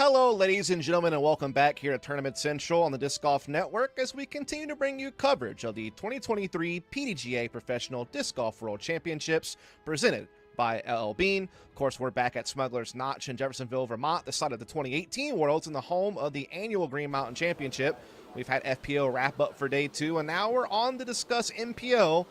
Hello, ladies and gentlemen, and welcome back here at Tournament Central on the Disc Golf Network as we continue to bring you coverage of the 2023 PDGA Professional Disc Golf World Championships presented by L.L.Bean. Of course, we're back at Smuggler's Notch in Jeffersonville, Vermont, the site of the 2018 Worlds and the home of the annual Green Mountain Championship. We've had FPO wrap up for day 2, and now we're on to discuss MPO.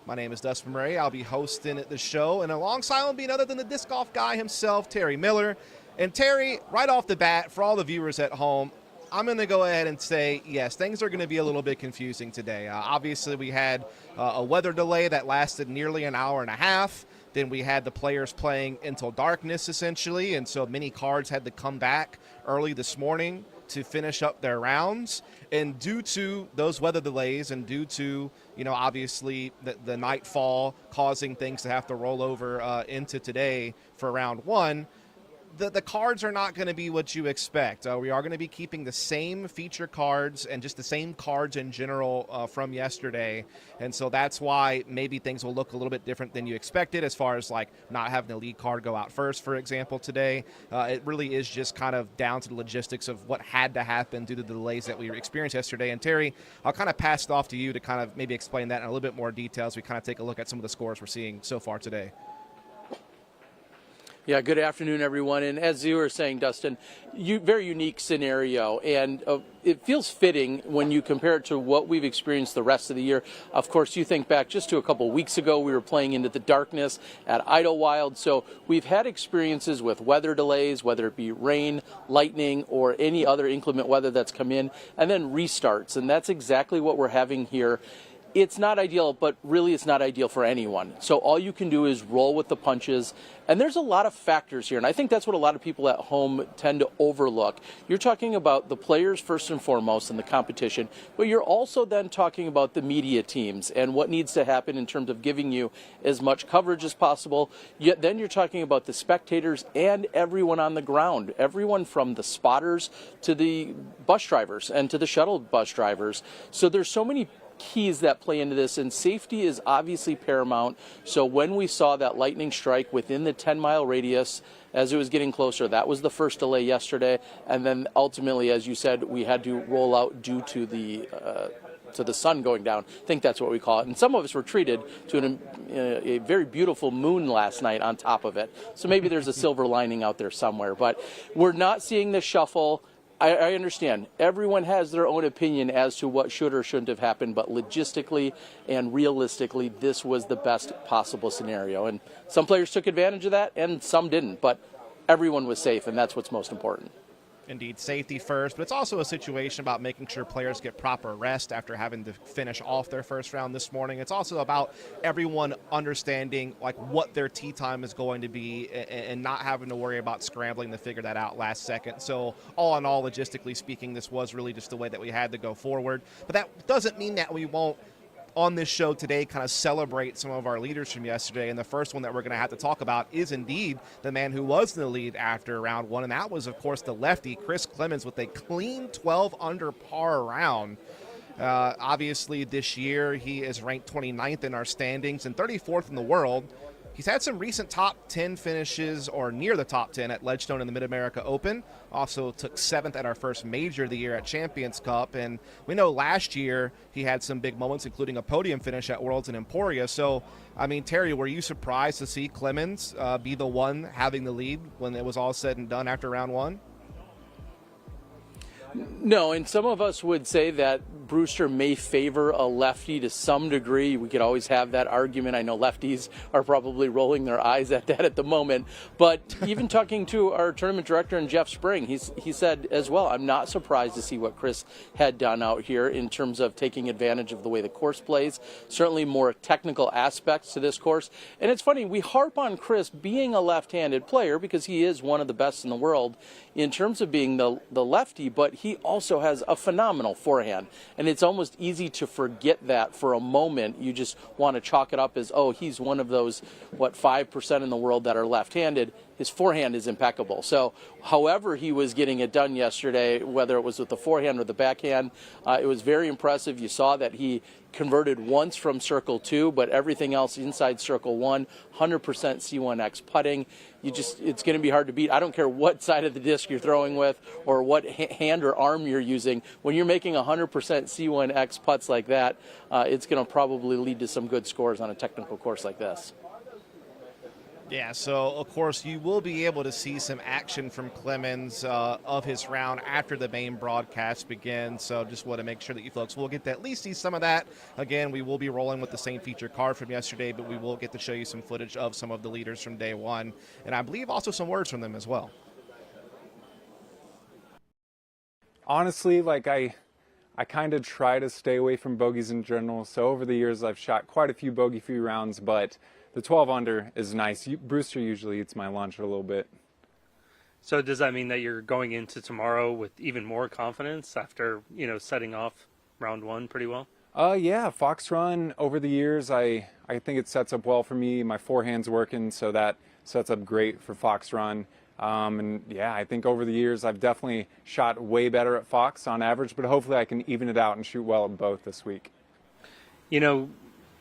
My name is Dustin Murray. I'll be hosting the show, and alongside will be none other than the disc golf guy himself, Terry Miller. And Terry, right off the bat, for all the viewers at home, I'm going to go ahead and say, yes, things are going to be a little bit confusing today. Obviously, we had a weather delay that lasted nearly an hour and a half. Then we had the players playing until darkness, essentially, and so many cards had to come back early this morning to finish up their rounds. And due to those weather delays and due to, obviously the nightfall causing things to have to roll over into today for round 1, the cards are not going to be what you expect. We are going to be keeping the same feature cards and just the same cards in general from yesterday. And so that's why maybe things will look a little bit different than you expected as far as like not having the lead card go out first, for example, today. It really is just kind of down to the logistics of what had to happen due to the delays that we experienced yesterday. And Terry, I'll kind of pass it off to you to kind of maybe explain that in a little bit more detail as we kind of take a look at some of the scores we're seeing so far today. Yeah, good afternoon, everyone. And as you were saying, Dustin, very unique scenario. And it feels fitting when you compare it to what we've experienced the rest of the year. Of course, you think back just to a couple weeks ago, we were playing into the darkness at Idlewild. So we've had experiences with weather delays, whether it be rain, lightning, or any other inclement weather that's come in, and then restarts. And that's exactly what we're having here. It's not ideal, but really it's not ideal for anyone. So all you can do is roll with the punches. And there's a lot of factors here, and I think that's what a lot of people at home tend to overlook. You're talking about the players first and foremost in the competition, but you're also then talking about the media teams and what needs to happen in terms of giving you as much coverage as possible. Yet then you're talking about the spectators and everyone on the ground, everyone from the spotters to the bus drivers and to the shuttle bus drivers. So there's so many keys that play into this, and safety is obviously paramount. So when we saw that lightning strike within the 10-mile radius as it was getting closer, that was the first delay yesterday, and then ultimately, as you said, we had to roll out due to the sun going down. I think that's what we call it. And some of us were treated to a very beautiful moon last night on top of it. So maybe there's a silver lining out there somewhere. But we're not seeing the shuffle. I understand. Everyone has their own opinion as to what should or shouldn't have happened, but logistically and realistically, this was the best possible scenario. And some players took advantage of that, and some didn't. But everyone was safe, and that's what's most important. Indeed, safety first, but it's also a situation about making sure players get proper rest after having to finish off their first round this morning. It's also about everyone understanding like what their tee time is going to be and not having to worry about scrambling to figure that out last second. So all in all, logistically speaking, this was really just the way that we had to go forward. But that doesn't mean that we won't on this show today kind of celebrate some of our leaders from yesterday. And the first one that we're going to have to talk about is indeed the man who was in the lead after round 1, and that was, of course, the lefty, Chris Clemens, with a clean 12 under par round. Obviously, this year he is ranked 29th in our standings and 34th in the world. He's had some recent top 10 finishes or near the top 10 at Ledgestone in the Mid-America Open. Also took 7th at our first major of the year at Champions Cup. And we know last year he had some big moments, including a podium finish at Worlds in Emporia. So, I mean, Terry, were you surprised to see Clemens be the one having the lead when it was all said and done after round 1? No, and some of us would say that Brewster may favor a lefty to some degree. We could always have that argument. I know lefties are probably rolling their eyes at that at the moment. But even talking to our tournament director and Jeff Spring, he said as well, I'm not surprised to see what Chris had done out here in terms of taking advantage of the way the course plays. Certainly more technical aspects to this course. And it's funny, we harp on Chris being a left-handed player because he is one of the best in the world in terms of being the lefty, but he also has a phenomenal forehand. And it's almost easy to forget that for a moment. You just want to chalk it up as, oh, he's one of those, 5% in the world that are left-handed. his forehand is impeccable. So however he was getting it done yesterday, whether it was with the forehand or the backhand, it was very impressive. You saw that he converted once from circle 2, but everything else inside circle 1, 100% C1X putting. It's going to be hard to beat. I don't care what side of the disc you're throwing with or what hand or arm you're using. When you're making 100% C1X putts like that, it's going to probably lead to some good scores on a technical course like this. Yeah, so of course you will be able to see some action from Clemens of his round after the main broadcast begins. So just want to make sure that you folks will get to at least see some of that. Again, we will be rolling with the same feature card from yesterday, but we will get to show you some footage of some of the leaders from day one, and I believe also some words from them as well. Honestly, like I kind of try to stay away from bogeys in general. So over the years, I've shot quite a few bogey-free rounds, but the 12 under is nice. Brewster usually eats my lunch a little bit. So does that mean that you're going into tomorrow with even more confidence after, setting off round 1 pretty well? Yeah, Fox Run over the years, I think it sets up well for me. My forehand's working, so that sets up great for Fox Run. And yeah, I think over the years I've definitely shot way better at Fox on average, but hopefully I can even it out and shoot well at both this week.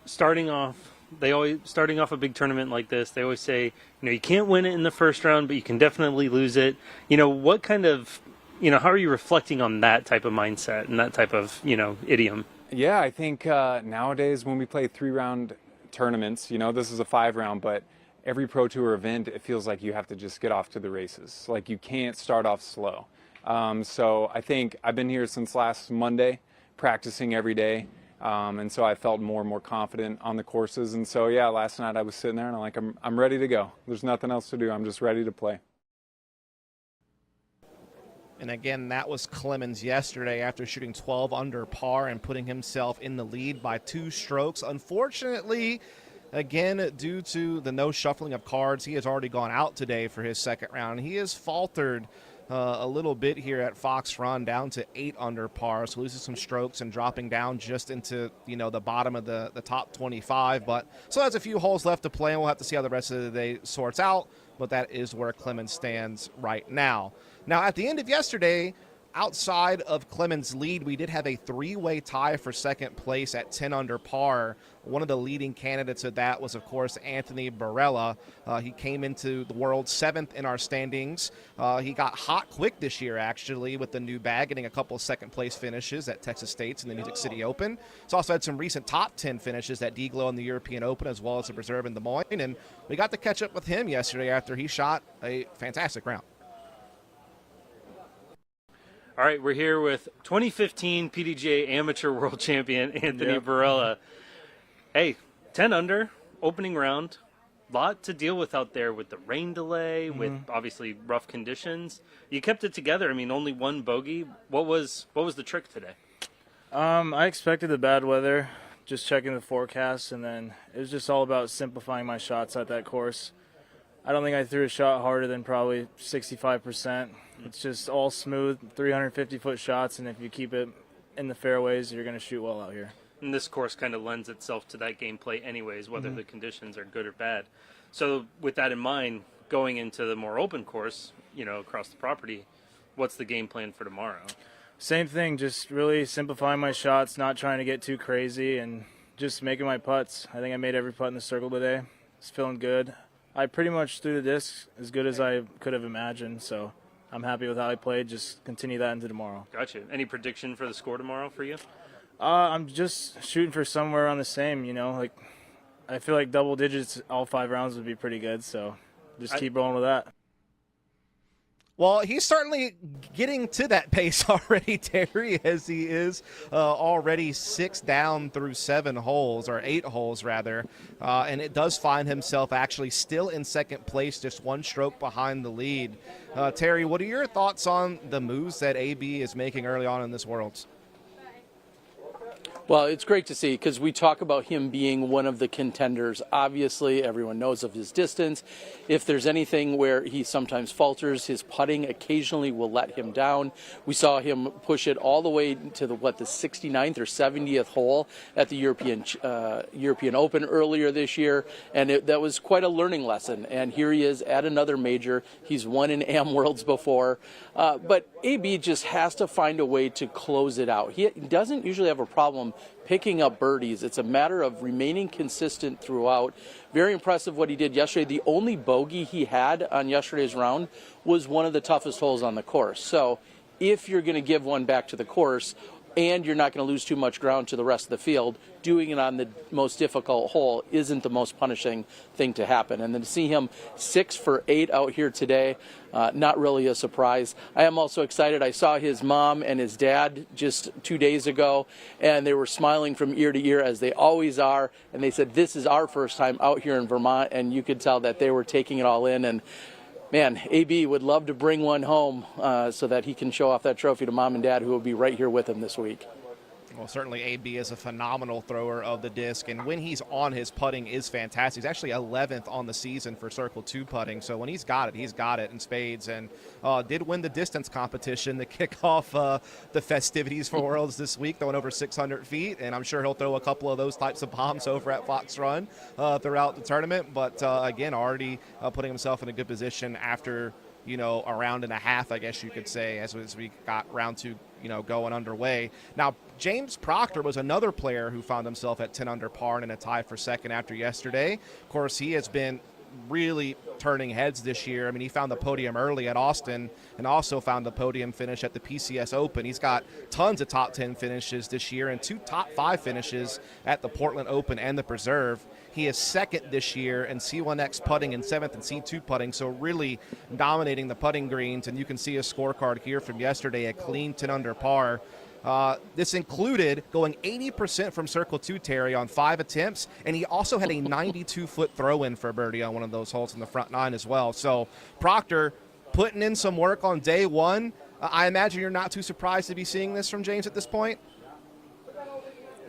Starting off a big tournament like this, they always say, you can't win it in the first round, but you can definitely lose it. What kind of, how are you reflecting on that type of mindset and that type of, idiom? Yeah, I think nowadays when we play 3-round tournaments, this is a 5-round, but every Pro Tour event, it feels like you have to just get off to the races. Like you can't start off slow. So I think I've been here since last Monday, practicing every day. And so I felt more and more confident on the courses. And so, yeah, last night I was sitting there and I'm ready to go. There's nothing else to do. I'm just ready to play. And again, that was Clemens yesterday after shooting 12 under par and putting himself in the lead by 2 strokes. Unfortunately, again, due to the no shuffling of cards, he has already gone out today for his second round. He has faltered a little bit here at Fox Run, down to 8 under par, so losing some strokes and dropping down just into the bottom of the top 25. But so has a few holes left to play, and we'll have to see how the rest of the day sorts out. But that is where Clemens stands right now. Now, at the end of yesterday, outside of Clemens' lead, we did have a 3-way tie for second place at 10 under par. One of the leading candidates of that was, of course, Anthony Barella. He came into the world 7th in our standings. He got hot quick this year, actually, with the new bag, getting a couple of second-place finishes at Texas State's and the Music City Open. He's also had some recent top 10 finishes at D-Glow in the European Open, as well as the Reserve in Des Moines. And we got to catch up with him yesterday after he shot a fantastic round. All right, we're here with 2015 PDGA Amateur World Champion Anthony Barella. Hey, 10 under, opening round. Lot to deal with out there with the rain delay, with obviously rough conditions. You kept it together. I mean, only 1 bogey. What was the trick today? I expected the bad weather, just checking the forecast, and then it was just all about simplifying my shots at that course. I don't think I threw a shot harder than probably 65%. It's just all smooth, 350-foot shots, and if you keep it in the fairways, you're going to shoot well out here. And this course kind of lends itself to that gameplay anyways, whether the conditions are good or bad. So with that in mind, going into the more open course, across the property, what's the game plan for tomorrow? Same thing, just really simplifying my shots, not trying to get too crazy, and just making my putts. I think I made every putt in the circle today. It's feeling good. I pretty much threw the disc as good as I could have imagined, so I'm happy with how I played. Just continue that into tomorrow. Gotcha. Any prediction for the score tomorrow for you? I'm just shooting for somewhere on the same, I feel like double digits all 5 rounds would be pretty good, so just keep rolling with that. Well, he's certainly getting to that pace already, Terry, as he is already 6 down through 7 holes, or 8 holes rather, and it does find himself actually still in second place, just 1 stroke behind the lead. Terry, what are your thoughts on the moves that AB is making early on in this Worlds? Well, it's great to see because we talk about him being one of the contenders. Obviously, everyone knows of his distance. If there's anything where he sometimes falters, his putting occasionally will let him down. We saw him push it all the way to the 69th or 70th hole at the European Open earlier this year, and that was quite a learning lesson. And here he is at another major. He's won in Am Worlds before, but AB just has to find a way to close it out. He doesn't usually have a problem picking up birdies. It's a matter of remaining consistent throughout. Very impressive what he did yesterday. The only bogey he had on yesterday's round was one of the toughest holes on the course. So if you're going to give one back to the course and you're not going to lose too much ground to the rest of the field, doing it on the most difficult hole isn't the most punishing thing to happen. And then to see him 6 for 8 out here today, not really a surprise. I am also excited. I saw his mom and his dad just 2 days ago, and they were smiling from ear to ear as they always are. And they said, this is our first time out here in Vermont, and you could tell that they were taking it all in. And man, AB would love to bring one home so that he can show off that trophy to mom and dad, who will be right here with him this week. Well, certainly AB is a phenomenal thrower of the disc, and when he's on, his putting is fantastic. He's actually 11th on the season for Circle 2 putting, so when he's got it in spades, and did win the distance competition to kick off the festivities for Worlds this week, throwing over 600 feet, and I'm sure he'll throw a couple of those types of bombs over at Fox Run throughout the tournament, but again, already putting himself in a good position after a round and a half, I guess you could say, as we got round 2 going underway. Now, James Proctor was another player who found himself at 10 under par and in a tie for second after yesterday. Of course, he has been really turning heads this year. I mean, he found the podium early at Austin and also found the podium finish at the PCS Open. He's got tons of top 10 finishes this year and 2 top 5 finishes at the Portland Open and the Preserve. He is second this year in C1X putting and 7th in C2 putting, so really dominating the putting greens. And you can see his scorecard here from yesterday, a clean 10 under par. This included going 80% from Circle 2, Terry, on 5 attempts, and he also had a 92-foot throw-in for birdie on one of those holes in the front 9 as well. So Proctor putting in some work on day 1. I imagine you're not too surprised to be seeing this from James at this point?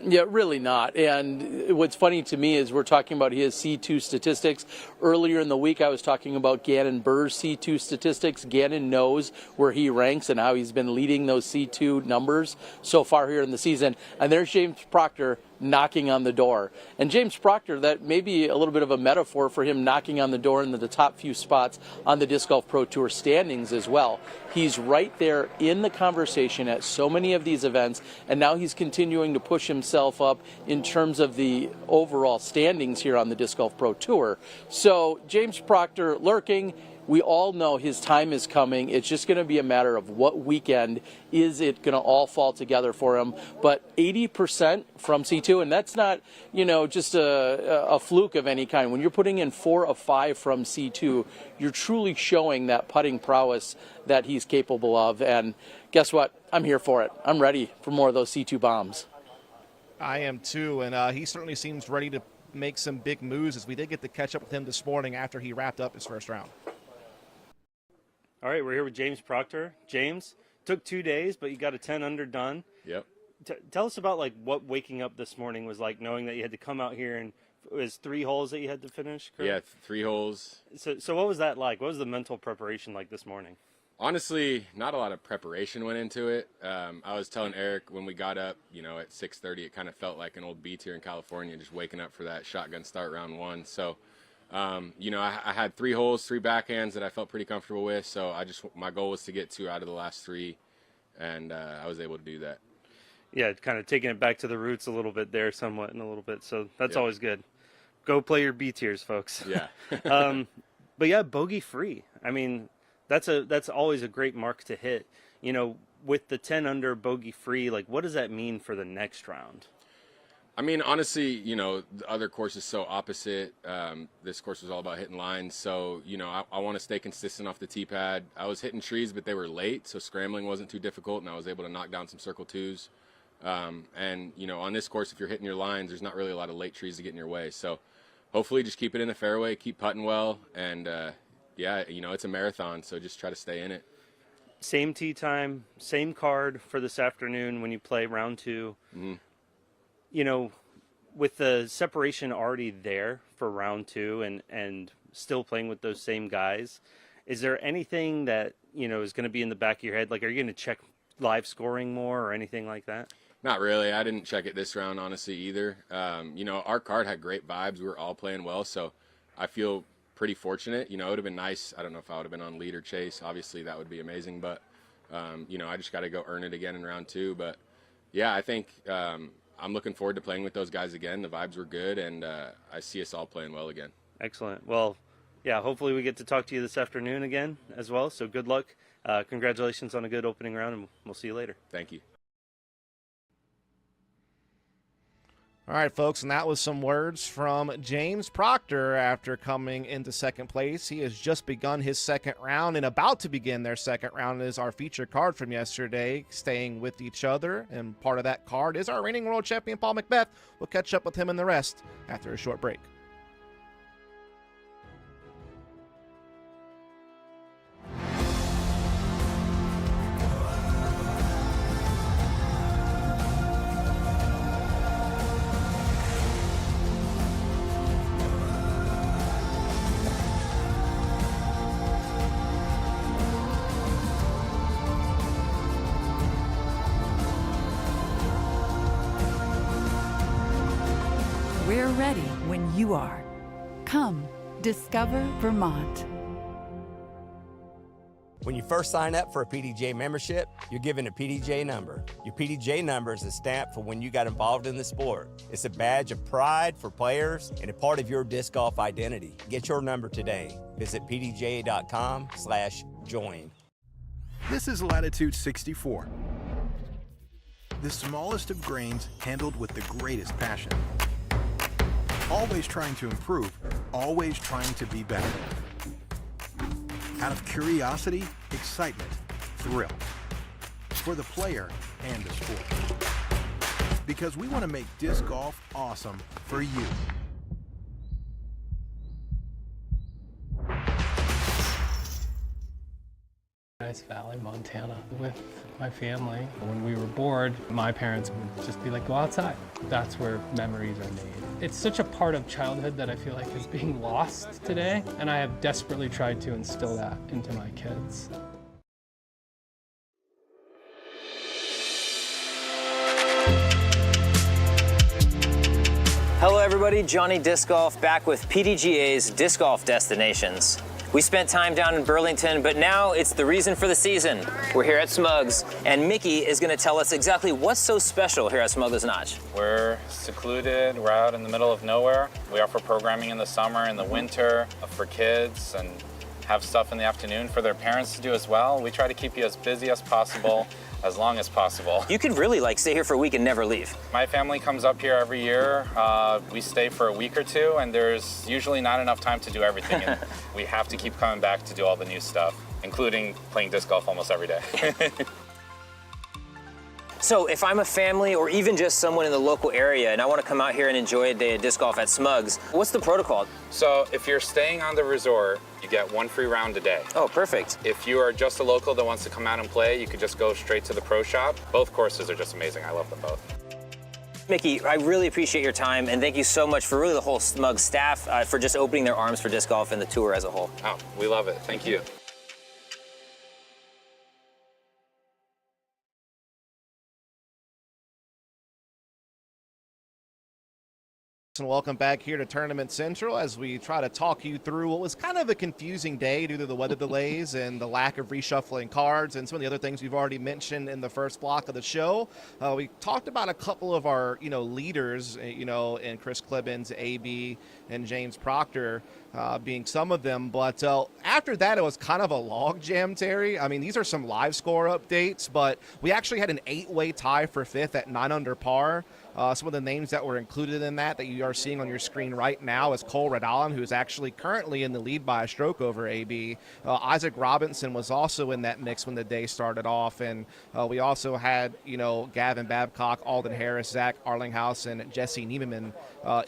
Yeah, really not. And what's funny to me is we're talking about his C2 statistics. Earlier in the week, I was talking about Gannon Buhr's C2 statistics. Gannon knows where he ranks and how he's been leading those C2 numbers so far here in the season. And there's James Proctor knocking on the door. And James Proctor, that may be a little bit of a metaphor for him knocking on the door in the top few spots on the Disc Golf Pro Tour standings as well. He's right there in the conversation at so many of these events, and now he's continuing to push himself up in terms of the overall standings here on the Disc Golf Pro Tour. So James Proctor lurking. We all know his time is coming. It's just going to be a matter of what weekend is it going to all fall together for him. But 80% from C2, and that's not, just a fluke of any kind. When you're putting in 4 of 5 from C2, you're truly showing that putting prowess that he's capable of. And guess what? I'm here for it. I'm ready for more of those C2 bombs. I am too, and he certainly seems ready to make some big moves, as we did get to catch up with him this morning after he wrapped up his first round. All right, we're here with James Proctor. James, took 2 days, but you got a 10 under done. Yep. Tell us about what waking up this morning was like, knowing that you had to come out here, and it was 3 holes that you had to finish, correct? Yeah, 3 holes. So what was that like? What was the mental preparation like this morning? Honestly, not a lot of preparation went into it. I was telling Eric when we got up, at 6:30, it kind of felt like an old beach here in California, just waking up for that shotgun start round 1. So, I had 3 holes, 3 backhands that I felt pretty comfortable with. So my goal was to get 2 out of the last 3, and I was able to do that. Yeah, kind of taking it back to the roots a little bit there, somewhat in a little bit. So that's Yeah. always good. Go play your B tiers, folks. Yeah. But yeah, bogey free. I mean, that's always a great mark to hit. With the 10 under bogey free, like, what does that mean for the next round? I mean, honestly, the other course is so opposite. This course was all about hitting lines. So, I want to stay consistent off the tee pad. I was hitting trees, but they were late, so scrambling wasn't too difficult, and I was able to knock down some circle 2s. And, on this course, if you're hitting your lines, there's not really a lot of late trees to get in your way. So hopefully just keep it in the fairway, keep putting well, and, it's a marathon, so just try to stay in it. Same tee time, same card for this afternoon when you play round 2. Mm-hmm. with the separation already there for round 2 and still playing with those same guys, is there anything that, is going to be in the back of your head? Like, are you going to check live scoring more or anything like that? Not really. I didn't check it this round, honestly, either. Our card had great vibes. We were all playing well, so I feel pretty fortunate. It would have been nice. I don't know if I would have been on lead or chase. Obviously, that would be amazing, but, I just got to go earn it again in round 2. But, yeah, I think I'm looking forward to playing with those guys again. The vibes were good, and I see us all playing well again. Excellent. Well, yeah, hopefully we get to talk to you this afternoon again as well, so good luck. Congratulations on a good opening round, and we'll see you later. Thank you. All right, folks, and that was some words from James Proctor after coming into second place. He has just begun his second round, and about to begin their second round is our feature card from yesterday, Staying With Each Other, and part of that card is our reigning world champion, Paul Macbeth. We'll catch up with him and the rest after a short break. We're ready when you are. Come, discover Vermont. When you first sign up for a PDGA membership, you're given a PDGA number. Your PDGA number is a stamp for when you got involved in the sport. It's a badge of pride for players and a part of your disc golf identity. Get your number today. Visit pdga.com/join. This is Latitude 64. The smallest of grains handled with the greatest passion. Always trying to improve, always trying to be better. Out of curiosity, excitement, thrill. For the player and the sport. Because we want to make disc golf awesome for you. Nice Valley, Montana, with my family. When we were bored, my parents would just be like, go outside. That's where memories are made. It's such a part of childhood that I feel like is being lost today, and I have desperately tried to instill that into my kids. Hello everybody, Johnny Disc Golf back with PDGA's Disc Golf Destinations. We spent time down in Burlington, but now it's the reason for the season. We're here at Smugs, and Mickey is going to tell us exactly what's so special here at Smuggler's Notch. We're secluded, we're out in the middle of nowhere. We offer programming in the summer and the winter for kids, and have stuff in the afternoon for their parents to do as well. We try to keep you as busy as possible, as long as possible. You could really stay here for a week and never leave. My family comes up here every year. We stay for a week or two, and there's usually not enough time to do everything. And we have to keep coming back to do all the new stuff, including playing disc golf almost every day. So if I'm a family or even just someone in the local area and I want to come out here and enjoy a day of disc golf at Smugs, what's the protocol? So if you're staying on the resort, you get 1 free round a day. Oh, perfect. If you are just a local that wants to come out and play, you could just go straight to the pro shop. Both courses are just amazing. I love them both. Mickey, I really appreciate your time, and thank you so much for really the whole Smugs staff for just opening their arms for disc golf and the tour as a whole. Oh, we love it. Thank you. And welcome back here to Tournament Central as we try to talk you through what was kind of a confusing day due to the weather delays and the lack of reshuffling cards and some of the other things we've already mentioned in the first block of the show. We talked about a couple of our, leaders, in Chris Clibbins, AB, and James Proctor being some of them. But after that, it was kind of a logjam, Terry. I mean, these are some live score updates, but we actually had an 8-way tie for fifth at 9 under par. Some of the names that were included in that you are seeing on your screen right now is Cole Redallen, who's actually currently in the lead by a stroke over AB. Isaac Robinson was also in that mix when the day started off. And we also had, Gavin Babcock, Alden Harris, Zach Arlinghouse, and Jesse Niemann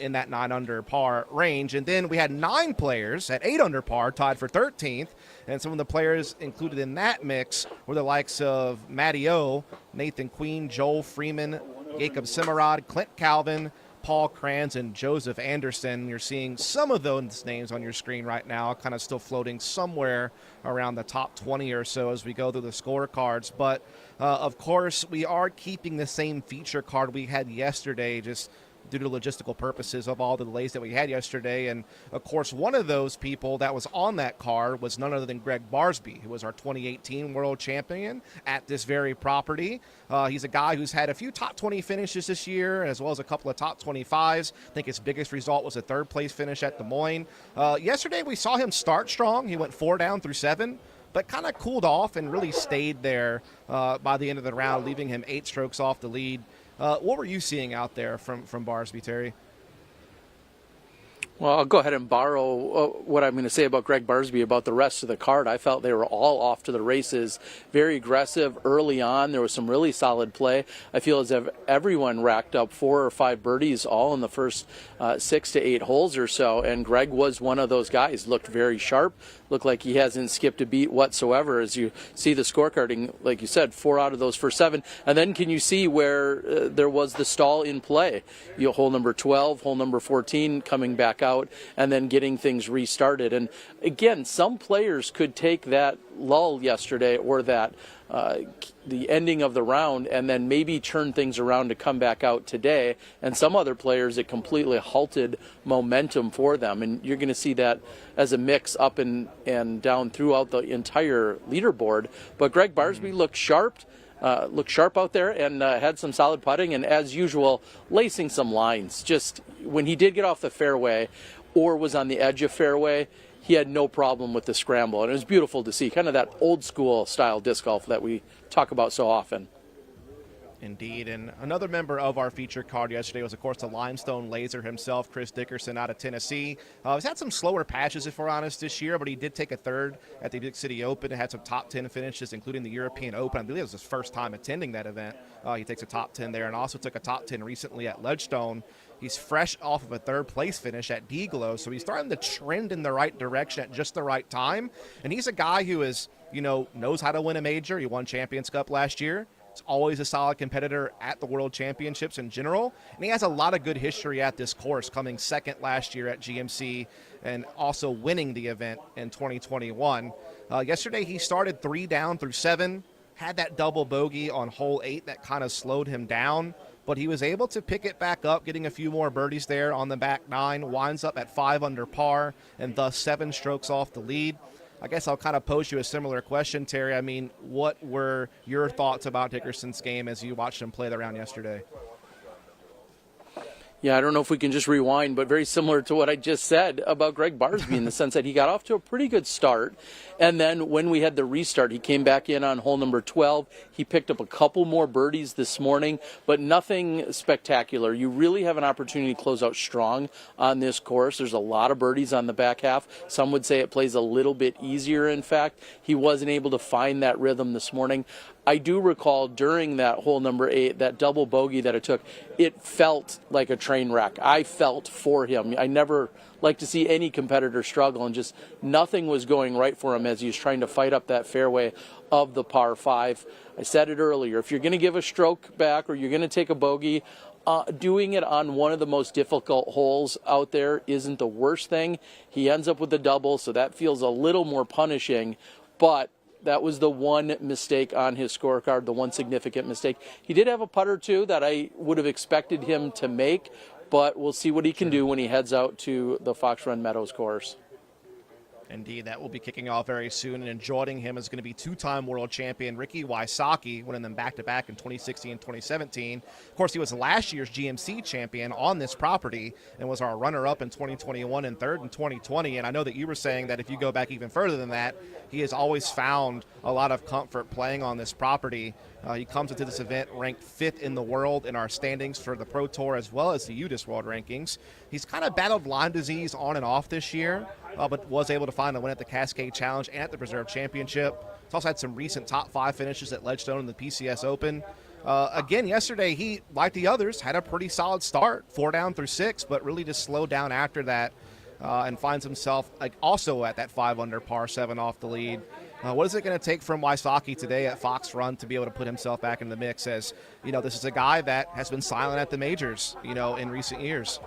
in that 9 under par range. And then we had 9 players at 8 under par tied for 13th. And some of the players included in that mix were the likes of Matty O, Nathan Queen, Joel Freeman, Jacob Simmerod, Clint Calvin, Paul Kranz, and Joseph Anderson. You're seeing some of those names on your screen right now, kind of still floating somewhere around the top 20 or so as we go through the scorecards. But, of course, we are keeping the same feature card we had yesterday, just due to logistical purposes of all the delays that we had yesterday. And, of course, one of those people that was on that card was none other than Greg Barsby, who was our 2018 world champion at this very property. He's a guy who's had a few top 20 finishes this year, as well as a couple of top 25s. I think his biggest result was a third-place finish at Des Moines. Yesterday, we saw him start strong. He went 4 down through 7, but kind of cooled off and really stayed there by the end of the round, leaving him 8 strokes off the lead. What were you seeing out there from Barsby, Terry? Well, I'll go ahead and borrow what I'm going to say about Greg Barsby about the rest of the card. I felt they were all off to the races, very aggressive early on. There was some really solid play. I feel as if everyone racked up 4 or 5 birdies all in the first 6 to 8 holes or so, and Greg was one of those guys. Looked very sharp, looked like he hasn't skipped a beat whatsoever as you see the scorecarding. Like you said, 4 out of those first 7. And then can you see where there was the stall in play? Hole number 12, hole number 14 coming back out, and then getting things restarted. And again, some players could take that lull yesterday or that the ending of the round and then maybe turn things around to come back out today. And some other players, it completely halted momentum for them. And you're going to see that as a mix up and down throughout the entire leaderboard. But Greg Barsby looked sharp out there and had some solid putting, and as usual, lacing some lines. Just when he did get off the fairway or was on the edge of fairway, he had no problem with the scramble, and it was beautiful to see, kind of that old school style disc golf that we talk about so often. Indeed, and another member of our feature card yesterday was, of course, the limestone laser himself, Chris Dickerson out of Tennessee. He's had some slower patches, if we're honest, this year, but he did take a third at the Big City Open and had some top 10 finishes, including the European Open. I believe it was his first time attending that event. He takes a top 10 there and also took a top 10 recently at Ledgestone. He's fresh off of a third-place finish at Deglow, so he's starting to trend in the right direction at just the right time. And he's a guy who is, knows how to win a major. He won Champions Cup last year. He's always a solid competitor at the World Championships in general, and he has a lot of good history at this course, coming second last year at GMC and also winning the event in 2021. Yesterday, he started 3 down through 7, had that double bogey on hole 8 that kind of slowed him down, but he was able to pick it back up, getting a few more birdies there on the back 9, winds up at 5 under par, and thus 7 strokes off the lead. I guess I'll kind of pose you a similar question, Terry. I mean, what were your thoughts about Dickerson's game as you watched him play the round yesterday? Yeah, I don't know if we can just rewind, but very similar to what I just said about Greg Barsby in the sense that he got off to a pretty good start. And then when we had the restart, he came back in on hole number 12. He picked up a couple more birdies this morning, but nothing spectacular. You really have an opportunity to close out strong on this course. There's a lot of birdies on the back half. Some would say it plays a little bit easier, in fact. He wasn't able to find that rhythm this morning. I do recall during that hole number 8, that double bogey that it took, it felt like a train wreck. I felt for him. I never like to see any competitor struggle, and just nothing was going right for him as he was trying to fight up that fairway of the par 5. I said it earlier, if you're going to give a stroke back or you're going to take a bogey, doing it on one of the most difficult holes out there isn't the worst thing. He ends up with a double, so that feels a little more punishing, but that was the one mistake on his scorecard, the one significant mistake. He did have a putt or two that I would have expected him to make, but we'll see what he can do when he heads out to the Fox Run Meadows course. Indeed, that will be kicking off very soon, and joining him is going to be 2-time world champion Ricky Wysocki, winning them back-to-back in 2016 and 2017. Of course, he was last year's GMC champion on this property and was our runner-up in 2021 and third in 2020. And I know that you were saying that if you go back even further than that, he has always found a lot of comfort playing on this property. He comes into this event ranked 5th in the world in our standings for the Pro Tour as well as the UDIS World Rankings. He's kind of battled Lyme disease on and off this year, but was able to find a win at the Cascade Challenge and at the Preserve Championship. He's also had some recent top 5 finishes at Ledgestone and the PCS Open. Again, yesterday, he, like the others, had a pretty solid start, 4 down through 6, but really just slowed down after that and finds himself also at that 5 under par 7 off the lead. What is it going to take from Wysocki today at Fox Run to be able to put himself back in the mix, as this is a guy that has been silent at the majors, in recent years?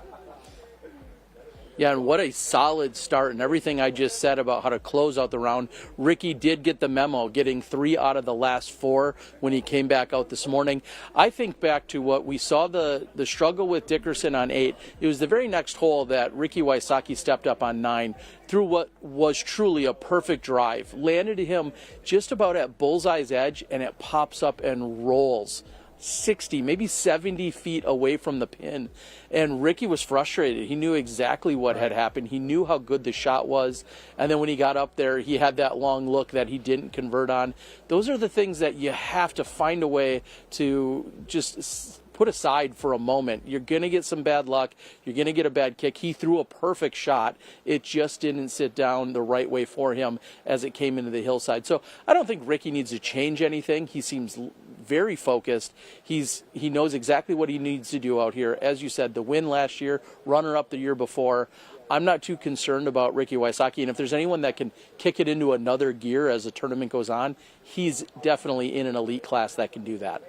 Yeah, and what a solid start, and everything I just said about how to close out the round. Ricky did get the memo, getting 3 out of the last 4 when he came back out this morning. I think back to what we saw, the struggle with Dickerson on 8. It was the very next hole that Ricky Wysocki stepped up on 9, through what was truly a perfect drive. Landed him just about at bullseye's edge, and it pops up and rolls 60, maybe 70 feet away from the pin. And Ricky was frustrated. He knew exactly what had happened. He knew how good the shot was. And then when he got up there, he had that long look that he didn't convert on. Those are the things that you have to find a way to just put aside for a moment. You're going to get some bad luck. You're going to get a bad kick. He threw a perfect shot. It just didn't sit down the right way for him as it came into the hillside. So I don't think Ricky needs to change anything. He seems very focused. He knows exactly what he needs to do out here. As you said, the win last year, runner-up the year before. I'm not too concerned about Ricky Wysocki, and if there's anyone that can kick it into another gear as the tournament goes on, he's definitely in an elite class that can do that.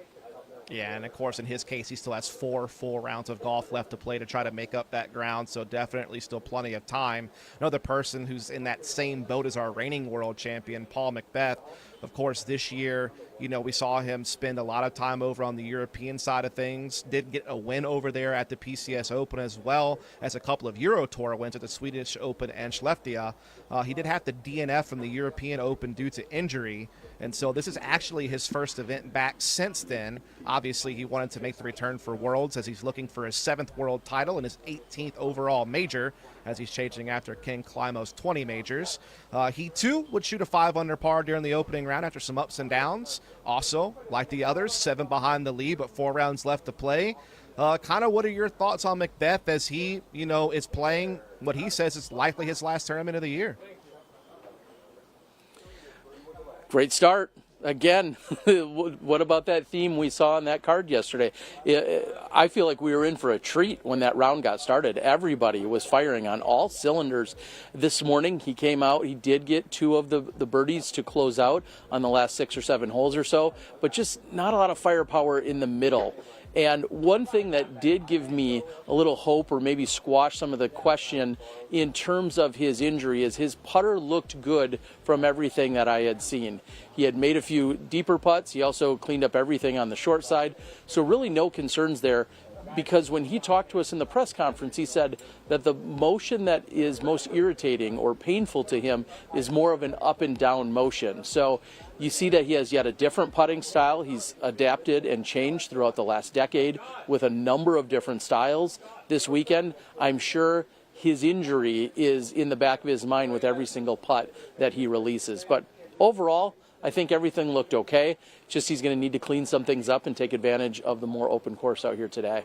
Yeah, and of course, in his case, he still has 4 full rounds of golf left to play to try to make up that ground, so definitely still plenty of time. Another person who's in that same boat as our reigning world champion, Paul McBeth. Of course, this year, we saw him spend a lot of time over on the European side of things. Did get a win over there at the PCS Open, as well as a couple of Euro Tour wins at the Swedish Open and Skellefteå. He did have to DNF from the European Open due to injury, and so this is actually his first event back since then. Obviously, he wanted to make the return for Worlds, as he's looking for his 7th world title and his 18th overall major, as he's chasing after Ken Climo's 20 majors. He, too, would shoot a 5 under par during the opening round after some ups and downs. Also, like the others, 7 behind the lead, but 4 rounds left to play. Kind of what are your thoughts on McBeth as he, is playing what he says is likely his last tournament of the year? Great start. Again, what about that theme we saw on that card yesterday? I feel like we were in for a treat when that round got started. Everybody was firing on all cylinders. This morning, he came out. He did get 2 of the birdies to close out on the last 6 or 7 holes or so, but just not a lot of firepower in the middle. And one thing that did give me a little hope, or maybe squash some of the question in terms of his injury, is his putter looked good from everything that I had seen. He had made a few deeper putts. He also cleaned up everything on the short side. So really no concerns there, because when he talked to us in the press conference, he said that the motion that is most irritating or painful to him is more of an up and down motion. So you see that he has yet a different putting style. He's adapted and changed throughout the last decade with a number of different styles. This weekend, I'm sure his injury is in the back of his mind with every single putt that he releases. But overall, I think everything looked okay. Just he's going to need to clean some things up and take advantage of the more open course out here today.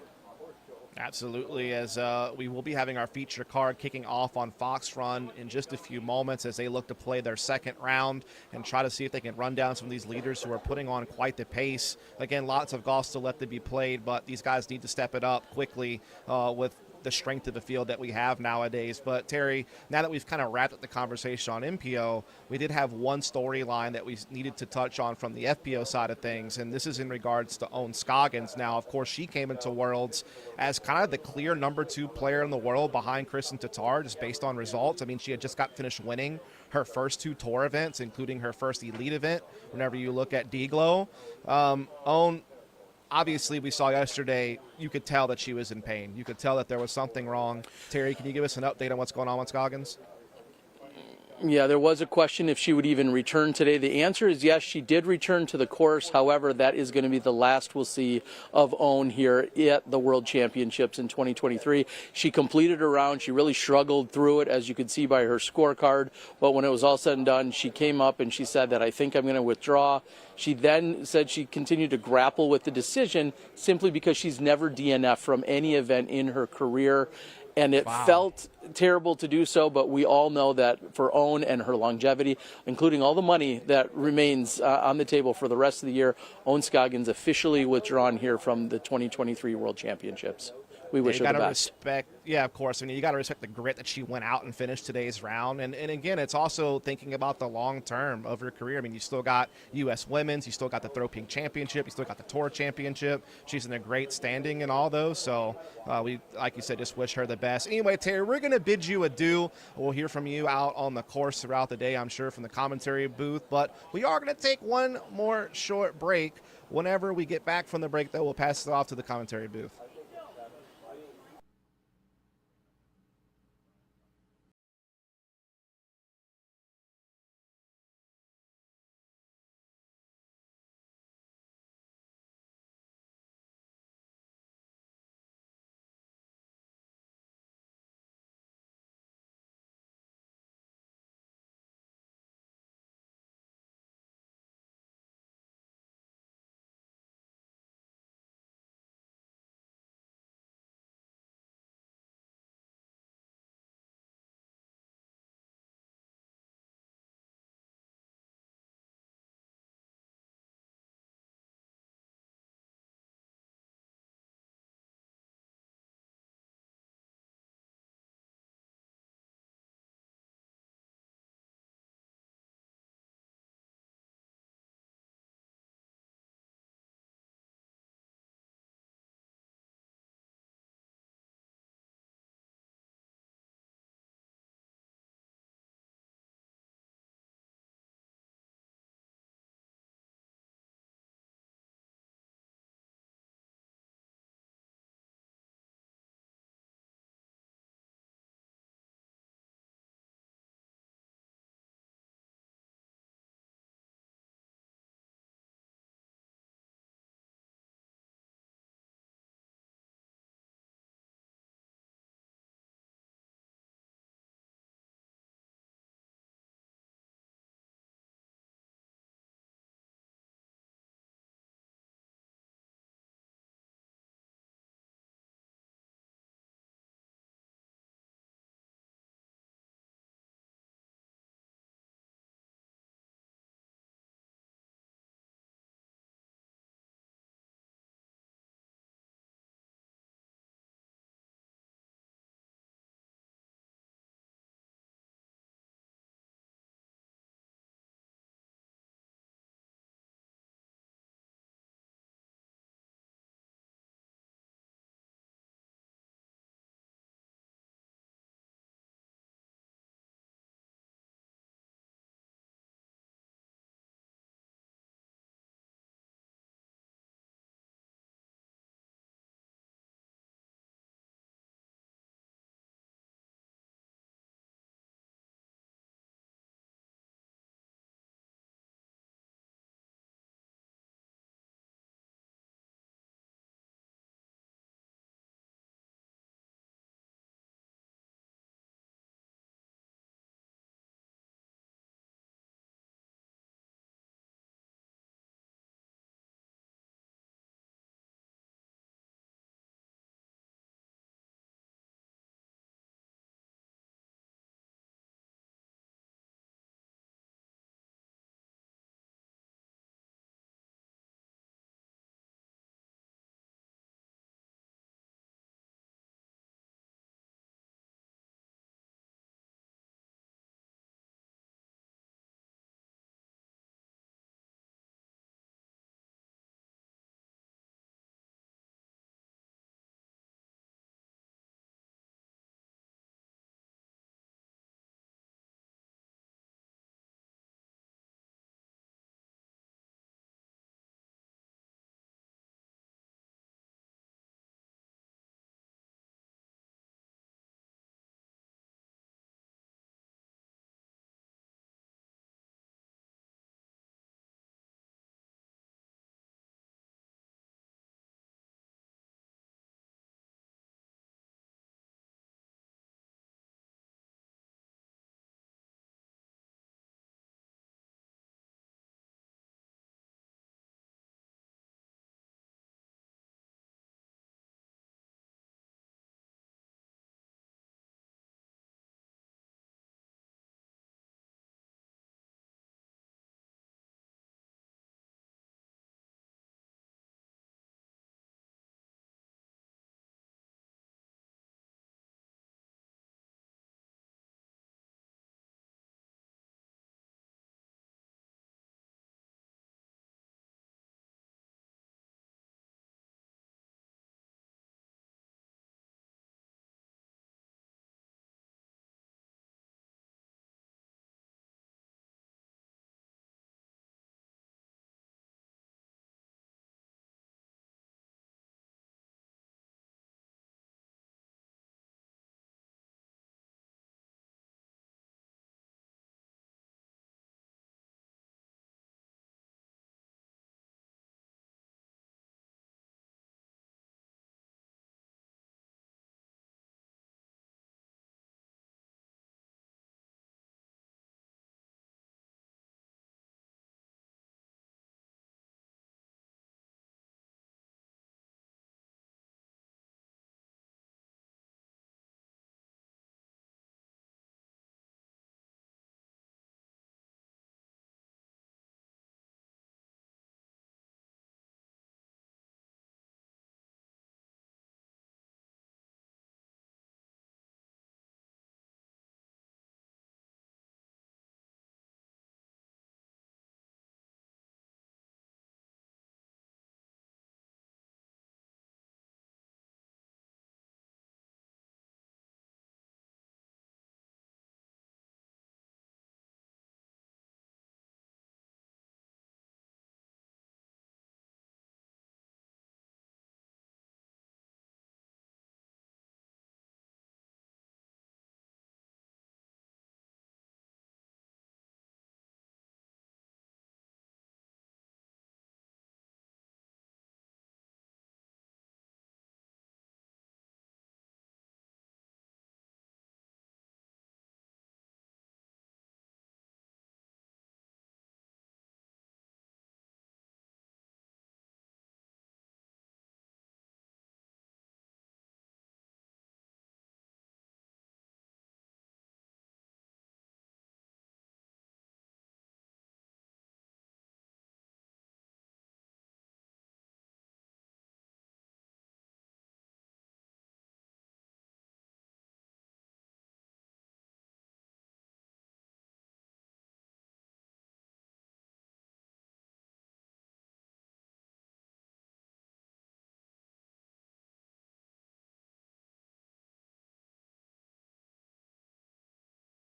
Absolutely, as we will be having our feature card kicking off on Fox Run in just a few moments as they look to play their 2nd round and try to see if they can run down some of these leaders who are putting on quite the pace. Again, lots of golf still left to be played, but these guys need to step it up quickly with the strength of the field that we have nowadays. But Terry, now that we've kind of wrapped up the conversation on MPO, we did have one storyline that we needed to touch on from the FPO side of things, and this is in regards to Ohn Scoggins. Now, of course, she came into Worlds as kind of the clear number 2 player in the world behind Kristen Tatar, just based on results. I mean, she had just got finished winning her first 2 tour events, including her first elite event, whenever you look at D-Glow. Ohn, obviously, we saw yesterday, you could tell that she was in pain. You could tell that there was something wrong. Terry, can you give us an update on what's going on with Scoggins? Yeah, there was a question if she would even return today. The answer is yes, she did return to the course. However, that is going to be the last we'll see of Ohn here at the World Championships in 2023. She completed her round. She really struggled through it, as you could see by her scorecard. But when it was all said and done, she came up and she said that, I think I'm going to withdraw. She then said she continued to grapple with the decision simply because she's never DNF'd from any event in her career. And it felt terrible to do so, but we all know that for Ohn and her longevity, including all the money that remains on the table for the rest of the year, Ohn Scoggins officially withdrawn here from the 2023 World Championships. we wish her the best. Yeah, of course. I mean, you got to respect the grit that she went out and finished today's round. And again, it's also thinking about the long term of her career. I mean, you still got U.S. Women's, you still got the Throw Pink Championship, you still got the Tour Championship. She's in a great standing in all those. So we, like you said, just wish her the best. Anyway, Terry, we're going to bid you adieu. We'll hear from you out on the course throughout the day, I'm sure, from the commentary booth. But we are going to take one more short break. Whenever we get back from the break, though, we'll pass it off to the commentary booth.